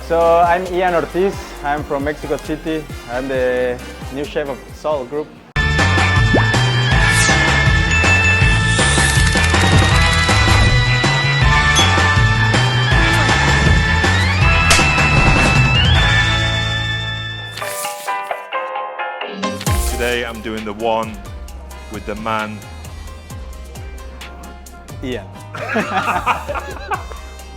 So I'm Ian Ortiz. I'm from Mexico City. I'm the new chef of Soul Group. Today I'm doing the one with the man. Ian.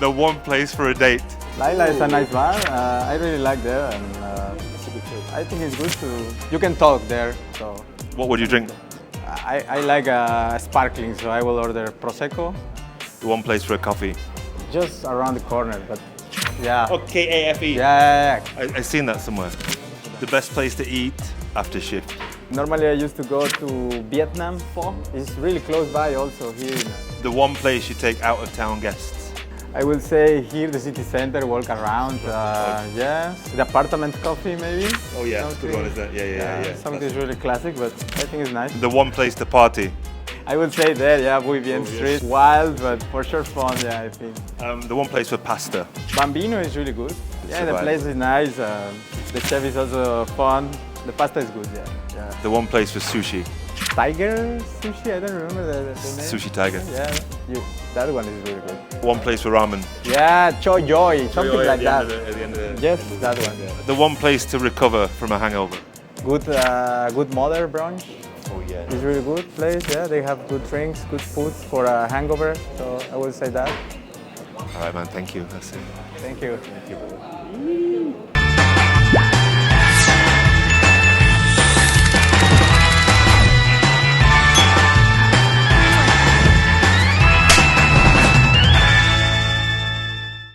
The one place for a date. Laila is a nice bar. I really like there, and I think it's good to. You can talk there. So What would you drink? I like sparkling, so I will order prosecco. The one place for a coffee. Just around the corner, but yeah. KAFE. Yeah. I've seen that somewhere. The best place to eat after shift. Normally I used to go to Vietnam Pho. It's really close by also here. The one place you take out of town guests. I will say here the city center, walk around. Yes, the apartment coffee maybe. Oh yeah, Something. good one is that? Yeah. Something is really classic, but I think it's nice. The one place to party. I would say there, yeah, Muy Bien Street. Wild, but for sure fun, yeah, I think. The one place for pasta. Bambino is really good. Yeah, the Survive. place is nice. The chef is also fun. The pasta is good, yeah. The one place for sushi. Tiger sushi, I don't remember the name. Sushi Tiger. Yeah, that one is really good. One place for ramen. Yeah, Choi Joy, something like that. At the end of the Yes, that one. The one place to recover from a hangover. Good mother brunch. Oh yeah. It's really good place. Yeah, they have good drinks, good food for a hangover. So I will say that. All right, man. Thank you. That's it. Thank you. Thank you.